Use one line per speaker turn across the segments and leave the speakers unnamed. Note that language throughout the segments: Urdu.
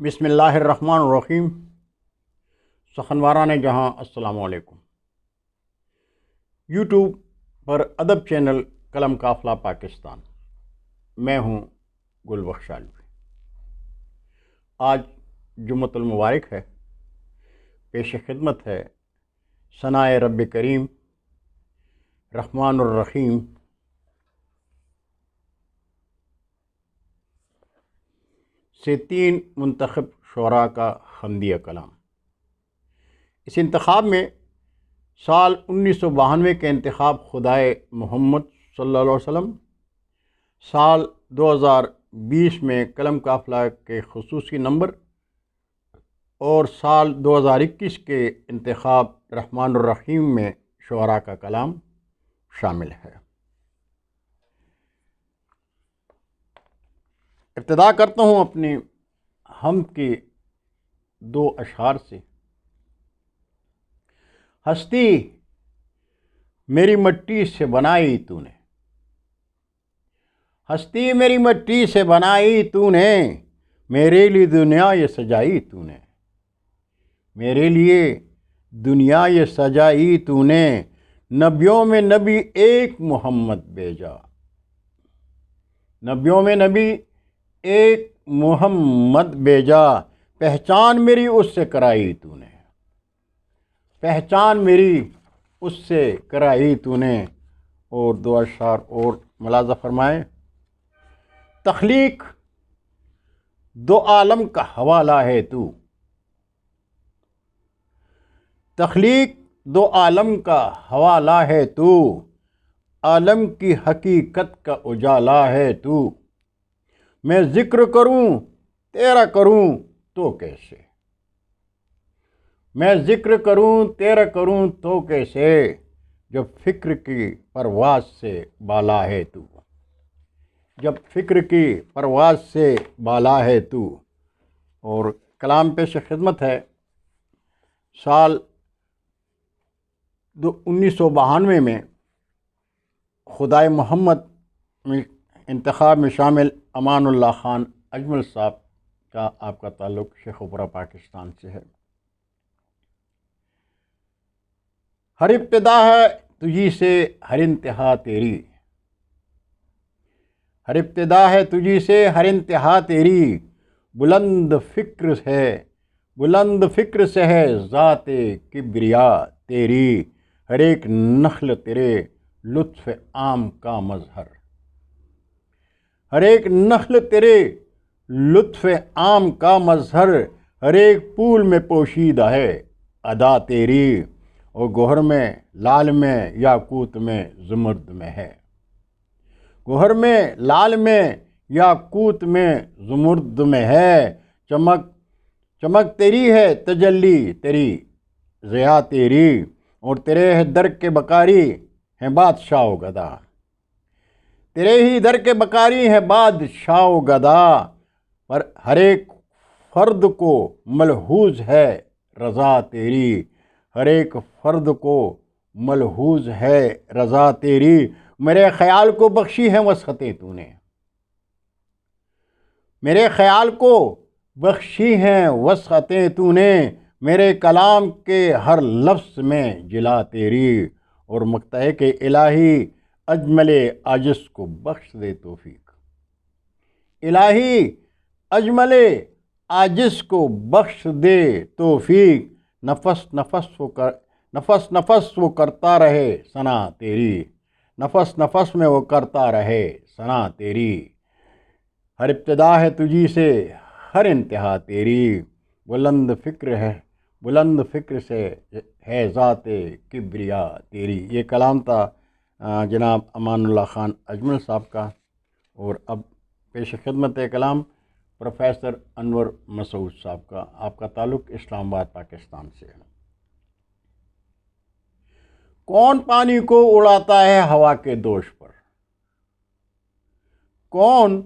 بسم اللہ الرحمن الرحیم۔ سخنواران جہاں السلام علیکم۔ یوٹیوب پر ادب چینل قلم قافلہ پاکستان، میں ہوں گل بخش علوی۔ آج جمعۃ المبارک ہے، پیش خدمت ہے ثنائے رب کریم رحمان الرحیم سے 3 منتخب شعراء کا خندیہ کلام۔ اس انتخاب میں سال 1992 کے انتخاب خدائے محمد صلی اللہ علیہ وسلم، سال 2020 میں قلم قافلہ کے خصوصی نمبر اور سال 2021 کے انتخاب رحمان الرحیم میں شعراء کا کلام شامل ہے۔ ابتدا کرتا ہوں اپنی حمد کے 2 اشعار سے۔ ہستی میری مٹی سے بنائی تو نے، ہستی میری مٹی سے بنائی تو نے، میرے لیے دنیا یہ سجائی تو نے، میرے لیے دنیا یہ سجائی تو نے، نبیوں میں نبی ایک محمد بھیجا، نبیوں میں نبی ایک محمد بھیجا، پہچان میری اس سے کرائی تو نے، پہچان میری اس سے کرائی تو نے۔ اور 2 اشعار اور ملاحظہ فرمائیں۔ تخلیق 2 عالم کا حوالہ ہے تو، تخلیق 2 عالم کا حوالہ ہے تو، عالم کی حقیقت کا اجالا ہے تو، میں ذکر کروں تیرا کروں تو کیسے، میں ذکر کروں تیرا کروں تو کیسے، جب فکر کی پرواز سے بالا ہے تو، جب فکر کی پرواز سے بالا ہے تو۔ اور کلام پیش خدمت ہے سال 1992 میں خدائے محمد میں انتخاب میں شامل امان اللہ خان اجمل صاحب کا، آپ کا تعلق شیخ پورہ پاکستان سے ہے۔ ہر ابتدا ہے تجھی سے ہر انتہا تیری، ہر ابتدا ہے تجھی سے ہر انتہا تیری، بلند فکر ہے بلند فکر سے ہے ذات کبریا تیری، ہر ایک نخل تیرے لطف عام کا مظہر، ہر ایک نخل تیرے لطف عام کا مظہر، ہر ایک پھول میں پوشیدہ ہے ادا تیری، اور گوہر میں لال میں یاقوت میں زمرد میں ہے، گوہر میں لال میں یاقوت میں زمرد میں ہے، چمک چمک تیری ہے تجلی تیری ضیاء تیری، اور تیرے ہے در کے بکاری ہیں بادشاہ و گدا، تیرے ہی در کے بکاری ہیں بادشاہ و گدا، پر ہر ایک فرد کو ملحوظ ہے رضا تیری، ہر ایک فرد کو ملحوظ ہے رضا تیری، میرے خیال کو بخشی ہے وسعتیں تو نے، میرے خیال کو بخشی ہیں وسعتیں تو نے، میرے کلام کے ہر لفظ میں جلا تیری، اور مقتضے کے الہی اجمل عاجز کو بخش دے توفیق، الہی اجمل عاجز کو بخش دے توفیق، نفس نفس وہ کرتا رہے ثنا تیری، نفس نفس میں وہ کرتا رہے ثنا تیری، ہر ابتدا ہے تجھی سے ہر انتہا تیری، بلند فکر ہے بلند فکر سے ہے ذات کبریا تیری۔ یہ کلام تھا جناب امان اللہ خان اجمل صاحب کا۔ اور اب پیش خدمت کلام پروفیسر انور مسعود صاحب کا، آپ کا تعلق اسلام آباد پاکستان سے ہے۔ کون پانی کو اڑاتا ہے ہوا کے دوش پر، کون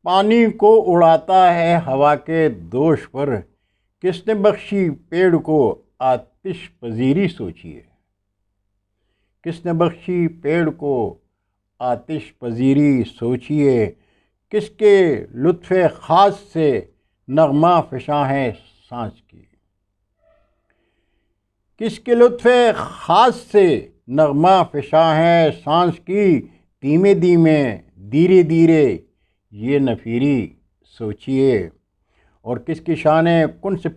پانی کو اڑاتا ہے ہوا کے دوش پر، کس نے بخشی پیڑ کو آتش پذیری سوچیے، کس نے بخشی پیڑ کو آتش پذیری سوچیے، کس کے لطف خاص سے نغمہ فشاں ہے سانس کی، کس کے لطف خاص سے نغمہ فشاں ہے سانس کی، دھیمے دھیمے دھیرے دھیرے یہ نفیری سوچیے، اور کس کی شان کن سے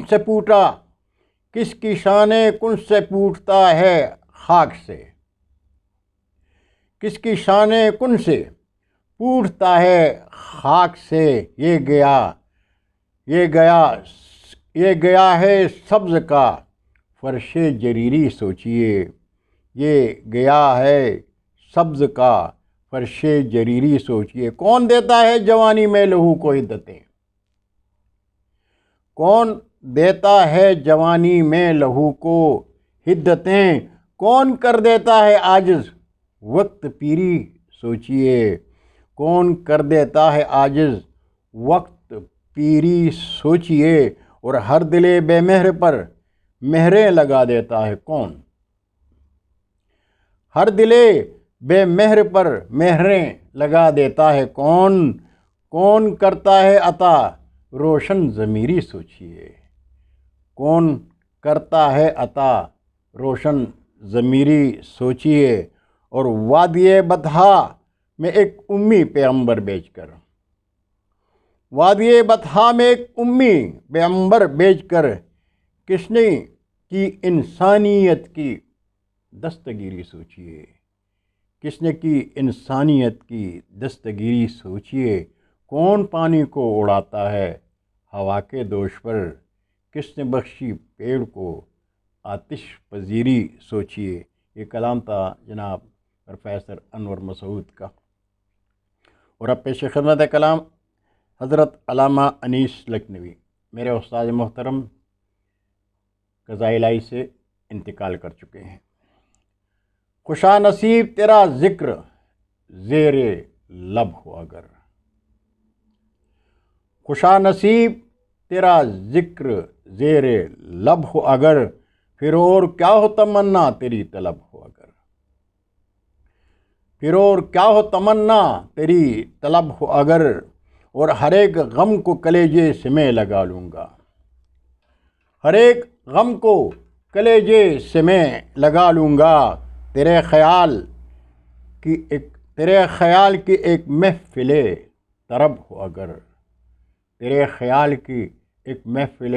سے پوٹا، کس کی شان کن سے پوٹتا ہے خاک سے، کس کی شان کن سے پوٹتا ہے خاک سے، یہ گیا ہے سبز کا فرش جریری سوچیے، یہ گیا ہے سبز کا فرش جریری سوچیے، کون دیتا ہے جوانی میں لہو کو عدتیں، کون دیتا ہے جوانی میں لہو کو حدتیں، کون کر دیتا ہے عاجز وقت پیری سوچیے، کون کر دیتا ہے عاجز وقت پیری سوچیے، اور ہر دل بے مہر پر مہریں لگا دیتا ہے کون، ہر دل بے مہر پر مہریں لگا دیتا ہے کون، کون کرتا ہے عطا روشن ضمیری سوچیے، کون کرتا ہے عطا روشن ضمیری سوچیے، اور وادی بطحا میں ایک امی پیغمبر بیچ کر، وادی بطحا میں ایک امی پیغمبر بیچ کر، کس نے کی انسانیت کی دستگیری سوچیے، کس نے کی انسانیت کی دستگیری سوچیے، کون پانی کو اڑاتا ہے ہوا کے دوش پر، کس نے بخشی پیڑ کو آتش پذیری سوچیے۔ یہ کلام تھا جناب پروفیسر انور مسعود کا، اور اب پیش خدمت کلام حضرت علامہ انیس لکھنوی، میرے استاد محترم قضاء الہی سے انتقال کر چکے ہیں۔ خوشا نصیب تیرا ذکر زیر لب ہو اگر، خوشا نصیب تیرا ذکر زیر لب ہو اگر، پھر اور کیا ہو تمنا تیری طلب ہو اگر، پھر اور کیا ہو تمنا تیری طلب ہو اگر، اور ہر ایک غم کو کلیجے سے میں لگا لوں گا، ہر ایک غم کو کلیجے سے میں لگا لوں گا، تیرے خیال کی ایک محفل طرب ہو اگر، تیرے خیال کی ایک محفل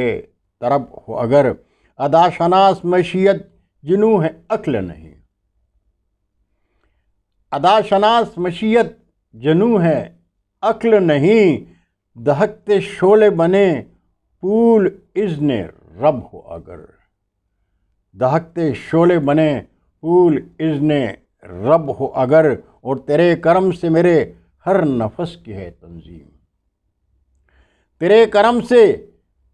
طرب ہو اگر، ادا شناس مشیت جنوں ہے عقل نہیں، ادا شناس مشیت جنوں ہے عقل نہیں، دہکتے شعلے بنے پھول اذن رب ہو اگر، دہکتے شعلے بنے پھول اذن رب ہو اگر، اور تیرے کرم سے میرے ہر نفس کی ہے تنظیم، تیرے کرم سے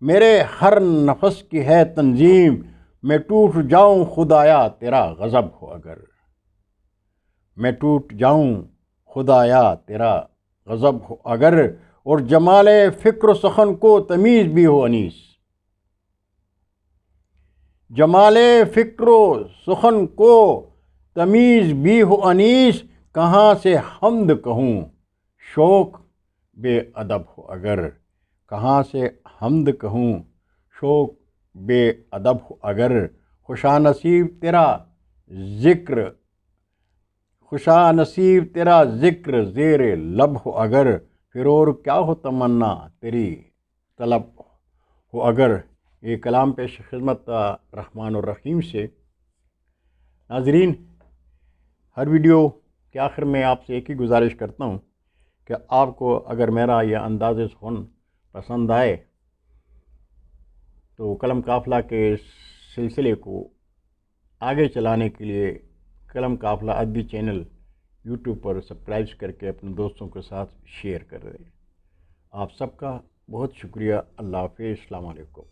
میرے ہر نفس کی ہے تنظیم، میں ٹوٹ جاؤں خدایا تیرا غضب ہو اگر، میں ٹوٹ جاؤں خدایا تیرا غضب ہو اگر، اور جمال فکر و سخن کو تمیز بھی ہو انیس، جمال فکر و سخن کو تمیز بھی ہو انیس، کہاں سے حمد کہوں شوق بے ادب ہو اگر، کہاں سے حمد کہوں شوق بے ادب ہو اگر، خوشا نصیب تیرا ذکر، خوشا نصیب تیرا ذکر زیر لب ہو اگر، پھر اور کیا ہو تمنا تیری طلب ہو اگر۔ یہ کلام پیش خدمت رحمان الرحیم سے۔ ناظرین، ہر ویڈیو کے آخر میں آپ سے ایک ہی گزارش کرتا ہوں کہ آپ کو اگر میرا یہ انداز سخن پسند آئے تو قلم قافلہ کے سلسلے کو آگے چلانے کے لیے قلم قافلہ ادبی چینل یوٹیوب پر سبسکرائب کر کے اپنے دوستوں کے ساتھ شیئر کر دیں۔ آپ سب کا بہت شکریہ۔ اللہ حافظ۔ السلام علیکم۔